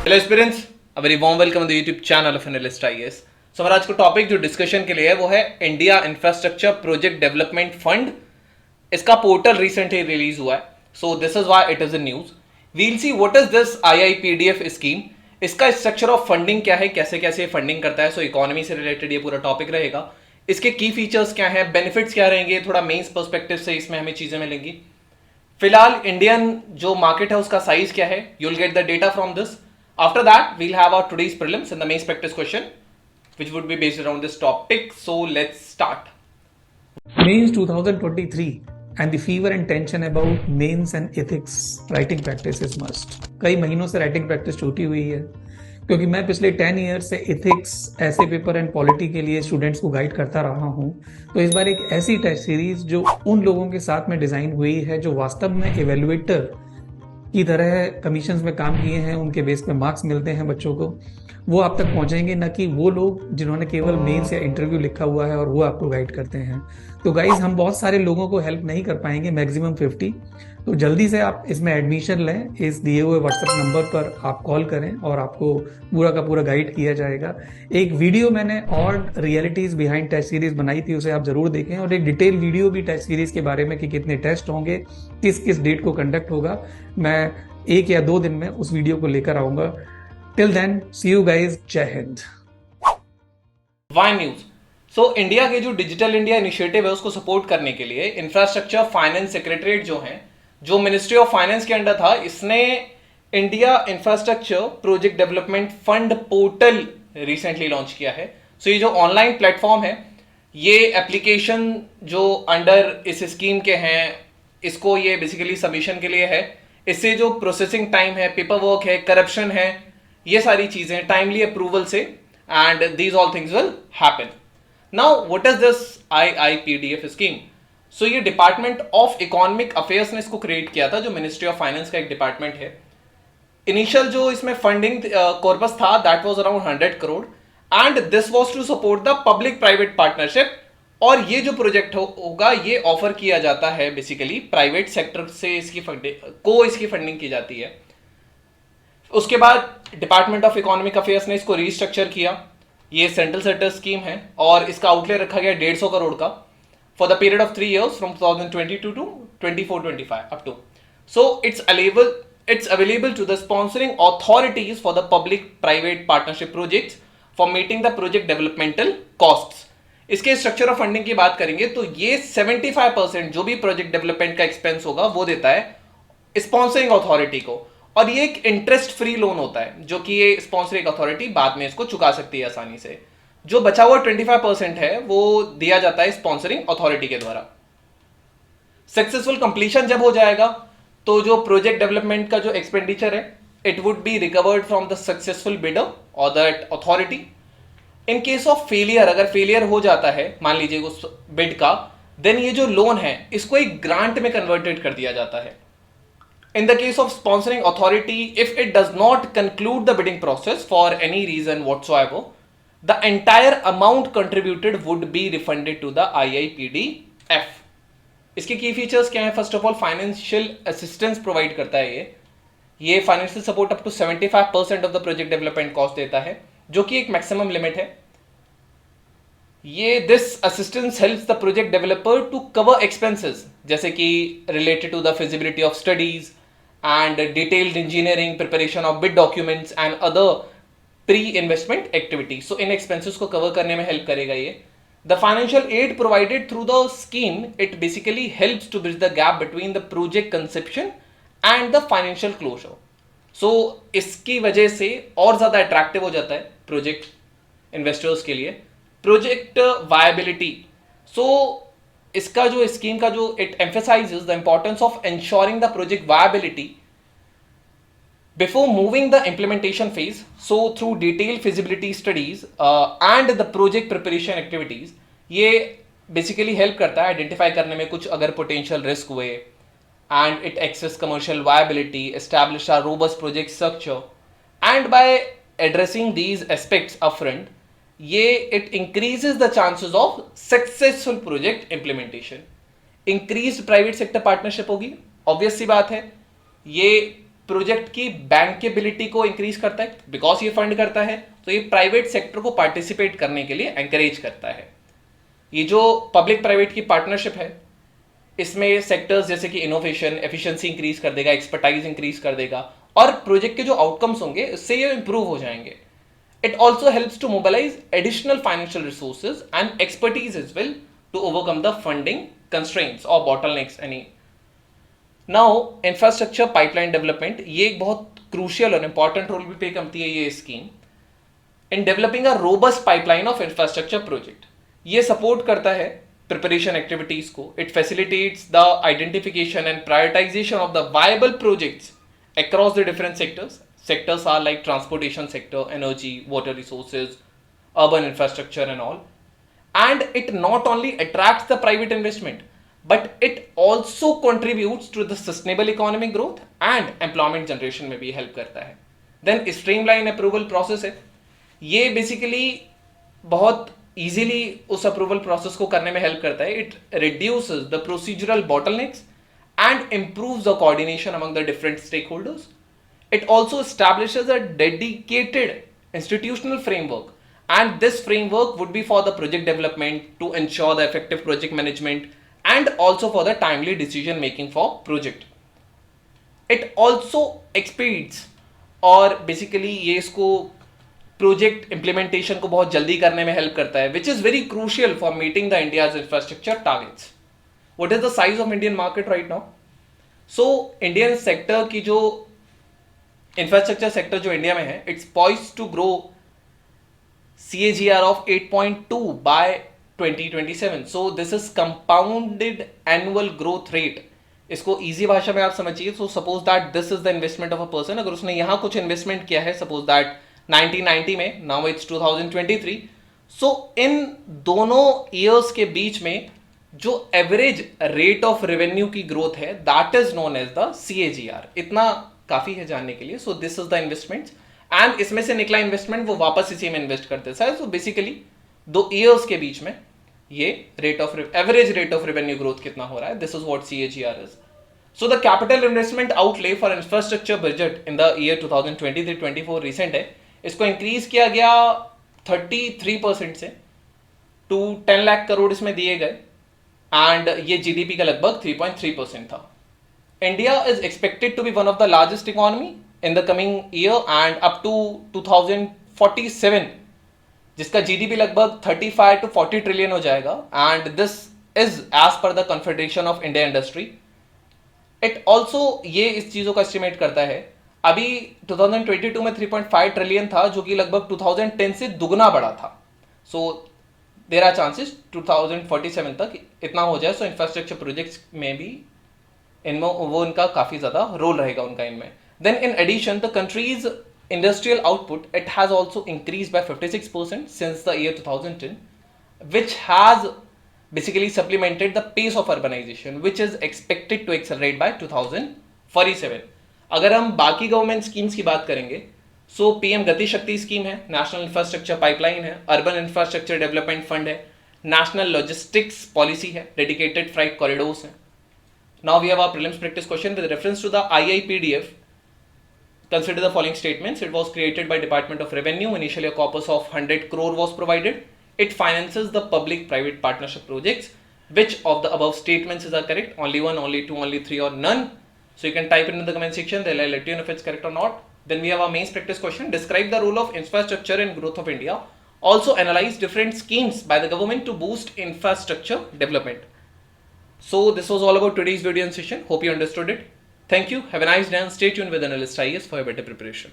Hello aspirants, a very warm welcome on the YouTube channel of Analyst IAS. So हमारा आज का topic जो discussion के लिए है वो है India infrastructure project development fund. इसका पोर्टल रिसेंटली रिलीज हुआ है, so this is why it is in news. We'll see what is this IIPDF scheme, इसका स्ट्रक्चर ऑफ फंडिंग क्या है, कैसे कैसे फंडिंग करता है। सो इकोनॉमी से रिलेटेड ये पूरा टॉपिक रहेगा। इसके की फीचर्स क्या है, बेनिफिट्स क्या रहेंगे, थोड़ा मेन्स पर्सपेक्टिव से इसमें हमें चीजें मिलेंगी। फिलहाल इंडियन जो मार्केट है उसका साइज क्या है, you will get the data from this. After that, we'll have our today's prelims and the main practice question, which would be based around this topic. So let's start. Mains 2023 and the fever and tension about mains and ethics writing practice is must. कई महीनों से writing practice छूटी हुई है क्योंकि मैं पिछले 10 year से इथिक्स ऐसे पेपर एंड पॉलिटी के लिए स्टूडेंट्स को गाइड करता रहा हूं। तो इस बार एक ऐसी टेस्ट सीरीज जो उन लोगों के साथ में डिजाइन हुई है जो वास्तव में इवेल्युएटर की तरह कमीशंस में काम किए हैं, उनके बेस पे मार्क्स मिलते हैं बच्चों को, वो आप तक पहुंचेंगे, न कि वो लोग जिन्होंने केवल मेंस या इंटरव्यू लिखा हुआ है और वो आपको गाइड करते हैं। तो गाइज, हम बहुत सारे लोगों को हेल्प नहीं कर पाएंगे, मैक्सिमम 50। तो जल्दी से आप इसमें एडमिशन लें, इस दिए हुए व्हाट्सएप नंबर पर आप कॉल करें और आपको पूरा का पूरा गाइड किया जाएगा। एक वीडियो मैंने और रियलिटीज बिहाइंड टेस्ट सीरीज बनाई थी, उसे आप जरूर देखें, और एक डिटेल वीडियो भी टेस्ट सीरीज के बारे में कि कितने टेस्ट होंगे, किस किस डेट को कंडक्ट होगा, मैं 1 या 2 दिन में उस वीडियो को लेकर आऊंगा। Till then, see you guys, जय हिंद। Why news. सो इंडिया के जो डिजिटल इंडिया इनिशिएटिव है उसको सपोर्ट करने के लिए इंफ्रास्ट्रक्चर फाइनेंस सेक्रेटरीट जो है, जो मिनिस्ट्री ऑफ फाइनेंस के अंडर था, इसने India infrastructure project development fund portal recently launch किया है। सो ये जो ऑनलाइन प्लेटफॉर्म है, ये एप्लीकेशन जो अंडर इस स्कीम के हैं, इसको ये बेसिकली सबमिशन के लिए है। इससे जो प्रोसेसिंग टाइम है, पेपर वर्क है, करप्शन है, ये सारी चीजें टाइमली अप्रूवल से, and these all things will happen. Now what is this IIPDF scheme? So ये डिपार्टमेंट ऑफ इकोनॉमिक अफेयर्स ने इसको क्रिएट किया था, जो मिनिस्ट्री ऑफ फाइनेंस का एक डिपार्टमेंट है। इनिशियल जो इसमें फंडिंग कॉर्पस था, that was around 100 crore, and this was to support the public private partnership. और ये जो प्रोजेक्ट होगा ये ऑफर किया जाता है बेसिकली प्राइवेट सेक्टर से, इसकी फंडिंग की जाती है। उसके बाद डिपार्टमेंट ऑफ इकोनॉमिक अफेयर्स ने इसको रीस्ट्रक्चर किया। ये सेंट्रल सेक्टर स्कीम है और इसका आउटले रखा गया 150 करोड़ का for the period of 3 years from 2022 to 24-25 up to. So it's available to the sponsoring authorities for the public private partnership projects for meeting the project developmental costs. इसके structure of funding की बात करेंगे तो ये 75% जो भी project development का expense होगा वो देता है स्पॉन्सरिंग अथॉरिटी को, और ये एक इंटरेस्ट फ्री लोन होता है जो कि ये स्पॉन्सरिंग अथॉरिटी बाद में इसको चुका सकती है आसानी से। जो बचा हुआ 25% है वो दिया जाता है स्पॉन्सरिंग अथॉरिटी के द्वारा। सक्सेसफुल कंप्लीशन जब हो जाएगा तो जो प्रोजेक्ट डेवलपमेंट का जो एक्सपेंडिचर है, it would be recovered from the successful bidder और that authority. In case of failure, अगर फेलियर हो जाता है मान लीजिए उस बिड का, देन ये जो लोन है इसको एक ग्रांट में कन्वर्टेड कर दिया जाता है। In the case of sponsoring authority, if it does not conclude the bidding process for any reason whatsoever, the entire amount contributed would be refunded to the IIPDF. इसके की फीचर्स क्या है? First of all, financial assistance provide करता है। ये financial support up to 75% of the project development cost देता है, जो कि एक मैक्सिमम लिमिट है। ये this assistance helps the project developer to cover expenses, जैसे कि related to the feasibility of studies and detailed engineering, preparation of bid documents and other pre investment activities. So इन एक्सपेंसेस को cover करने में help करेगा ये। The financial aid provided through the scheme, it basically helps to bridge the gap between the project conception and the financial closure. So इसकी वजह से और ज्यादा अट्रैक्टिव हो जाता है प्रोजेक्ट इन्वेस्टर्स के लिए। प्रोजेक्ट वायबिलिटी, सो इसका जो स्कीम का जो it emphasises the importance of ensuring the project viability before moving the implementation phase. So through detail feasibility studies and the project preparation activities, ये बेसिकली हेल्प करता है identify करने में कुछ अगर पोटेंशियल रिस्क हुए, and it access commercial viability, establish a robust project structure, and by addressing these aspects upfront, ये it increases the chances of successful project implementation. Increased private sector partnership होगी, obvious सी बात है। ये project की बैंकेबिलिटी को increase करता है, because ये फंड करता है तो ये प्राइवेट सेक्टर को पार्टिसिपेट करने के लिए एंकरेज करता है। ये जो पब्लिक प्राइवेट की पार्टनरशिप है, इसमें सेक्टर्स जैसे कि इनोवेशन, एफिशिएंसी इंक्रीज कर देगा, एक्सपर्टाइज इंक्रीज कर देगा, और प्रोजेक्ट के जो आउटकम्स होंगे उससे ये इंप्रूव हो जाएंगे। It also helps to mobilise additional financial resources and expertise as well to overcome the funding constraints और bottlenecks any. Now infrastructure pipeline development, ये एक बहुत क्रूशियल और इंपॉर्टेंट रोल भी प्ले करती है ये scheme in developing a robust pipeline of infrastructure project. ये सपोर्ट करता है प्रिपरेशन एक्टिविटीज को। It facilitates the identification and prioritisation of the viable projects across the different sectors. Sectors are like transportation sector, energy, water resources, urban infrastructure and all. And it not only attracts the private investment, but it also contributes to the sustainable economic growth and employment generation में भी help करता है। Then streamline approval process है, ये basically बहुत easily उस approval process को करने में help करता है। It reduces the procedural bottlenecks and improves the coordination among the different stakeholders. It also establishes a dedicated institutional framework, and this framework would be for the project development to ensure the effective project management and also for the timely decision making for project. It also expedites और basically ये इसको project implementation को बहुत जल्दी करने में help करता है, which is very crucial for meeting the India's infrastructure targets. What is the size of Indian market right now? So Indian sector की जो infrastructure sector जो इंडिया में है, it's poised to grow CAGR of 8.2 by 2027. So this is compounded annual growth rate. इसको easy भाषा में आप समझिए। So suppose that this is the investment of a person. अगर उसने यहाँ कुछ investment किया है, suppose that 1990 में, now it's 2023. So इन दोनों years के बीच में जो एवरेज रेट ऑफ रेवेन्यू की ग्रोथ है, that is known as the CAGR। इतना काफी है जानने के लिए। So this is the investment, and इसमें से निकला इन्वेस्टमेंट वो वापस इसी में इन्वेस्ट करते हैं। सो बेसिकली 2 ईयर्स के बीच में ये rate of average rate of revenue growth कितना हो रहा है, this is what CAGR is. So the capital investment outlay for infrastructure budget in the year 2023-24 recent है, इसको इंक्रीज किया गया 33% से टू 10 लाख करोड़ इसमें दिए गए, एंड ये जीडीपी का लगभग 3.3% था। India is expected to be one of the largest economy in the coming year and up to 2047, जिसका जीडीपी लगभग 35 to 40 ट्रिलियन हो जाएगा, and this is as per the confederation of India industry. It also ये इस चीजों का estimate करता है, अभी 2022 में 3.5 ट्रिलियन था, जो कि लगभग 2010 से दुगना बढ़ा था। सो देयर आर चांसेस 2047 तक इतना हो जाए। सो इंफ्रास्ट्रक्चर प्रोजेक्ट्स में भी इनमें वो इनका काफी ज्यादा रोल रहेगा उनका इनमें। Then in addition the countries industrial output, it has also increase by 56% since the year 2010, which has basically supplemented the pace of urbanization, which is expected to accelerate by 2047. अगर हम बाकी गवर्नमेंट स्कीम्स की बात करेंगे, सो PM गति Shakti scheme है, national infrastructure pipeline है, urban infrastructure development fund है, नेशनल लॉजिस्टिक्स पॉलिसी है, डेडिकेटेड फ्राइट कॉरिडोर्स है। Now we have our prelims practice question with reference to the IIPDF. Consider the following statements. It was created by Department of Revenue. Initially a corpus of 100 crore was provided. It finances the public-private partnership projects. Which of the above statements are correct? Only one, only two, only three, or none? So you can type it in the comment section. They'll let you know if it's correct or not. Then we have our mains practice question. Describe the role of infrastructure in growth of India. Also analyze different schemes by the government to boost infrastructure development. So this was all about today's video and session. Hope you understood it. Thank you. Have a nice day and stay tuned with Analyst IAS for a better preparation.